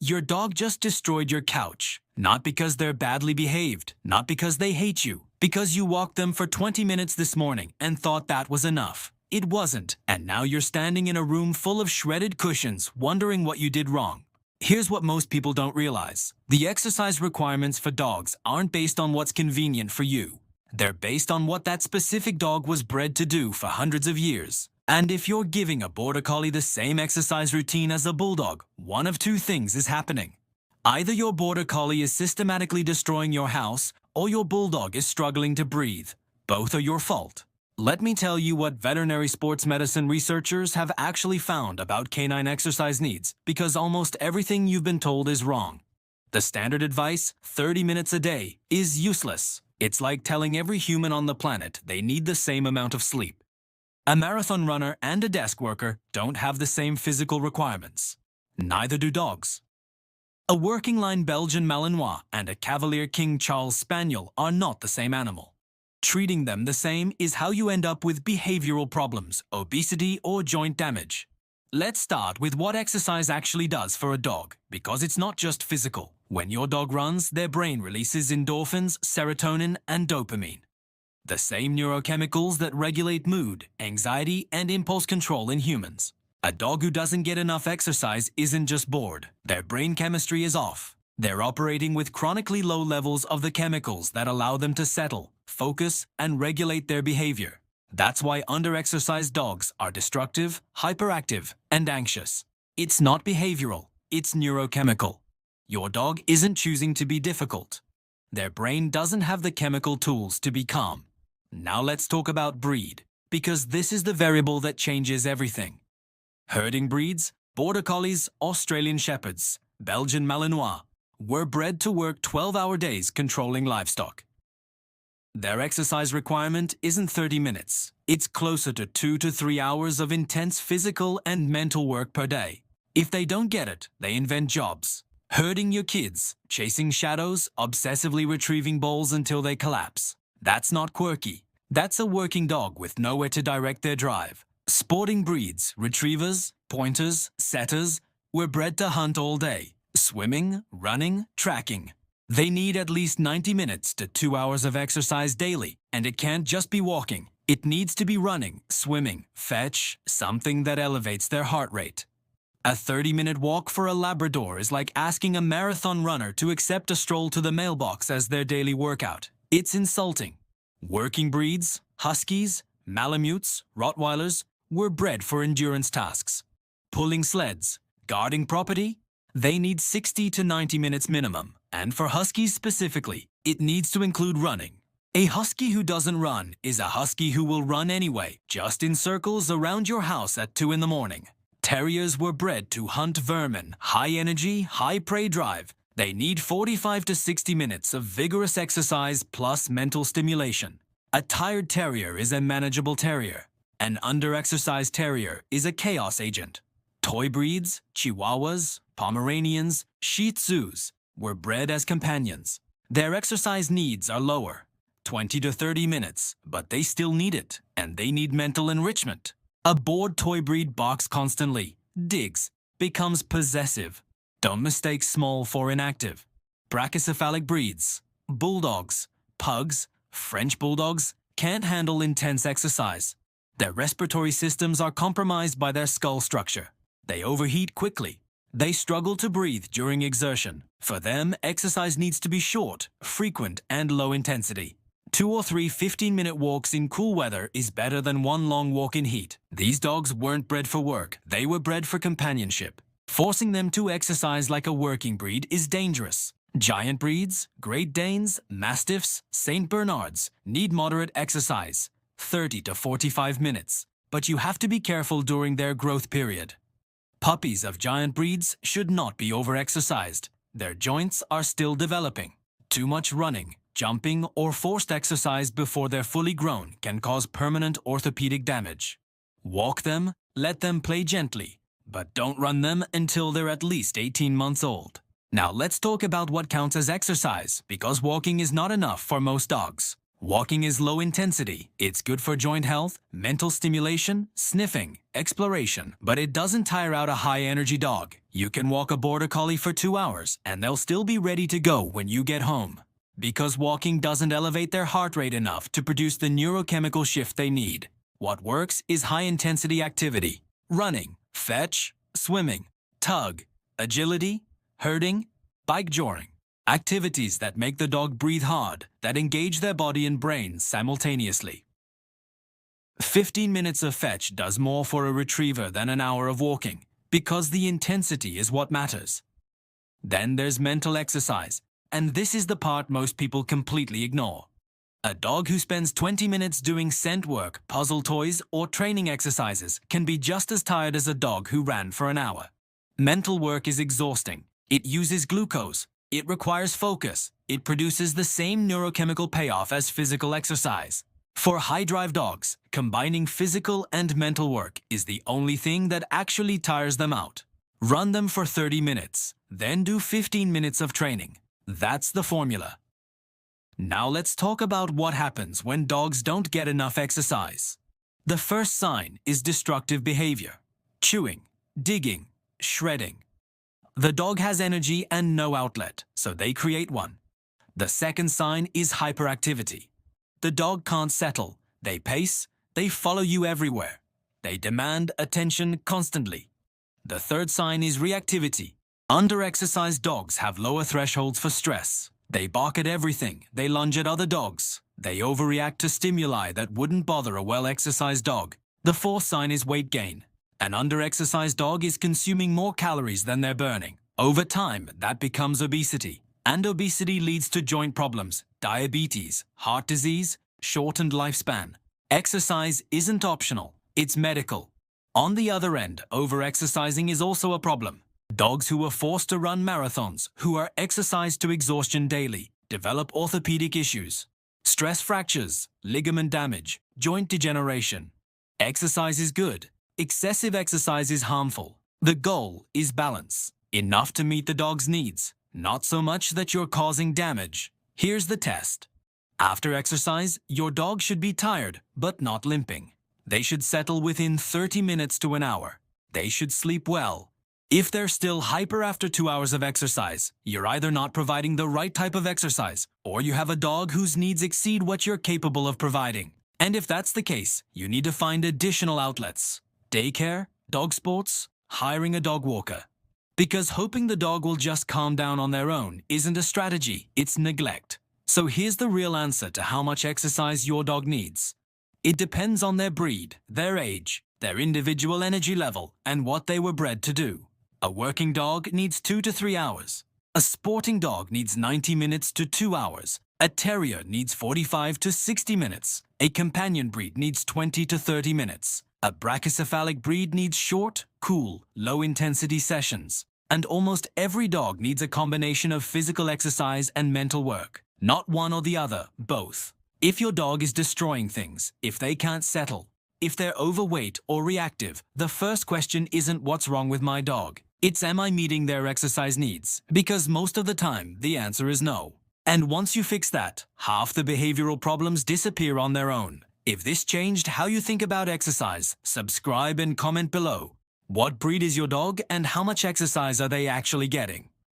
Your dog just destroyed your couch. Not because they're badly behaved, not because they hate you, because you walked them for 20 minutes this morning and thought that was enough. It wasn't, and now you're standing in a room full of shredded cushions, wondering what you did wrong. Here's what most people don't realize. The exercise requirements for dogs aren't based on what's convenient for you. They're based on what that specific dog was bred to do for hundreds of years. And if you're giving a border collie the same exercise routine as a bulldog, one of two things is happening. Either your border collie is systematically destroying your house, or your bulldog is struggling to breathe. Both are your fault. Let me tell you what veterinary sports medicine researchers have actually found about canine exercise needs, because almost everything you've been told is wrong. The standard advice, 30 minutes a day, is useless. It's like telling every human on the planet they need the same amount of sleep. A marathon runner and a desk worker don't have the same physical requirements. Neither do dogs. A working line Belgian Malinois and a Cavalier King Charles Spaniel are not the same animal. Treating them the same is how you end up with behavioral problems, obesity, or joint damage. Let's start with what exercise actually does for a dog, because it's not just physical. When your dog runs, their brain releases endorphins, serotonin, and dopamine. The same neurochemicals that regulate mood, anxiety, and impulse control in humans. A dog who doesn't get enough exercise isn't just bored. Their brain chemistry is off. They're operating with chronically low levels of the chemicals that allow them to settle, focus, and regulate their behavior. That's why under-exercised dogs are destructive, hyperactive, and anxious. It's not behavioral, it's neurochemical. Your dog isn't choosing to be difficult. Their brain doesn't have the chemical tools to be calm. Now let's talk about breed, because this is the variable that changes everything. Herding breeds, Border Collies, Australian Shepherds, Belgian Malinois, were bred to work 12-hour days controlling livestock. Their exercise requirement isn't 30 minutes. It's closer to 2 to 3 hours of intense physical and mental work per day. If they don't get it, they invent jobs. Herding your kids, chasing shadows, obsessively retrieving balls until they collapse. That's not quirky. That's a working dog with nowhere to direct their drive. Sporting breeds, retrievers, pointers, setters, were bred to hunt all day. Swimming, running, tracking. They need at least 90 minutes to 2 hours of exercise daily, and it can't just be walking. It needs to be running, swimming, fetch, something that elevates their heart rate. A 30-minute walk for a Labrador is like asking a marathon runner to accept a stroll to the mailbox as their daily workout. It's insulting. Working breeds, Huskies, Malamutes, Rottweilers, were bred for endurance tasks. Pulling sleds, guarding property, they need 60 to 90 minutes minimum. And for Huskies specifically, it needs to include running. A Husky who doesn't run is a Husky who will run anyway, just in circles around your house at 2 in the morning. Terriers were bred to hunt vermin, high energy, high prey drive. They need 45 to 60 minutes of vigorous exercise plus mental stimulation. A tired terrier is a manageable terrier. An under-exercised terrier is a chaos agent. Toy breeds, Chihuahuas, Pomeranians, Shih Tzus, were bred as companions. Their exercise needs are lower, 20 to 30 minutes, but they still need it, and they need mental enrichment. A bored toy breed barks constantly, digs, becomes possessive. Don't mistake small for inactive. Brachycephalic breeds, bulldogs, pugs, French bulldogs, can't handle intense exercise. Their respiratory systems are compromised by their skull structure. They overheat quickly. They struggle to breathe during exertion. For them, exercise needs to be short, frequent, and low intensity. 2 or 3 15-minute walks in cool weather is better than one long walk in heat. These dogs weren't bred for work. They were bred for companionship. Forcing them to exercise like a working breed is dangerous. Giant breeds, Great Danes, Mastiffs, St. Bernards need moderate exercise, 30 to 45 minutes, but you have to be careful during their growth period. Puppies of giant breeds should not be over-exercised. Their joints are still developing. Too much running, jumping, or forced exercise before they're fully grown can cause permanent orthopedic damage. Walk them, let them play gently, but don't run them until they're at least 18 months old. Now let's talk about what counts as exercise, because walking is not enough for most dogs. Walking is low intensity. It's good for joint health, mental stimulation, sniffing, exploration, but it doesn't tire out a high-energy dog. You can walk a border collie for 2 hours, and they'll still be ready to go when you get home. Because walking doesn't elevate their heart rate enough to produce the neurochemical shift they need. What works is high-intensity activity. Running, fetch, swimming, tug, agility, herding, bike joring. Activities that make the dog breathe hard, that engage their body and brain simultaneously. 15 minutes of fetch does more for a retriever than an hour of walking, because the intensity is what matters. Then there's mental exercise, and this is the part most people completely ignore. A dog who spends 20 minutes doing scent work, puzzle toys, or training exercises can be just as tired as a dog who ran for an hour. Mental work is exhausting. It uses glucose. It requires focus. It produces the same neurochemical payoff as physical exercise. For high-drive dogs, combining physical and mental work is the only thing that actually tires them out. Run them for 30 minutes, then do 15 minutes of training. That's the formula. Now let's talk about what happens when dogs don't get enough exercise. The first sign is destructive behavior: chewing, digging, shredding. The dog has energy and no outlet, so they create one. The second sign is hyperactivity. The dog can't settle. They pace, they follow you everywhere. They demand attention constantly. The third sign is reactivity. Under-exercised dogs have lower thresholds for stress. They bark at everything. They lunge at other dogs. They overreact to stimuli that wouldn't bother a well-exercised dog. The fourth sign is weight gain. An under-exercised dog is consuming more calories than they're burning. Over time, that becomes obesity. And obesity leads to joint problems, diabetes, heart disease, shortened lifespan. Exercise isn't optional. It's medical. On the other end, over-exercising is also a problem. Dogs who are forced to run marathons, who are exercised to exhaustion daily, develop orthopedic issues, stress fractures, ligament damage, joint degeneration. Exercise is good. Excessive exercise is harmful. The goal is balance. Enough to meet the dog's needs, not so much that you're causing damage. Here's the test. After exercise, your dog should be tired, but not limping. They should settle within 30 minutes to an hour. They should sleep well. If they're still hyper after 2 hours of exercise, you're either not providing the right type of exercise, or you have a dog whose needs exceed what you're capable of providing. And if that's the case, you need to find additional outlets. Daycare, dog sports, hiring a dog walker. Because hoping the dog will just calm down on their own isn't a strategy, it's neglect. So here's the real answer to how much exercise your dog needs. It depends on their breed, their age, their individual energy level, and what they were bred to do. A working dog needs 2 to 3 hours. A sporting dog needs 90 minutes to 2 hours. A terrier needs 45 to 60 minutes. A companion breed needs 20 to 30 minutes. A brachycephalic breed needs short, cool, low-intensity sessions. And almost every dog needs a combination of physical exercise and mental work. Not one or the other, both. If your dog is destroying things, if they can't settle, if they're overweight or reactive, the first question isn't what's wrong with my dog. It's am I meeting their exercise needs? Because most of the time, the answer is no. And once you fix that, half the behavioral problems disappear on their own. If this changed how you think about exercise, subscribe and comment below. What breed is your dog and how much exercise are they actually getting?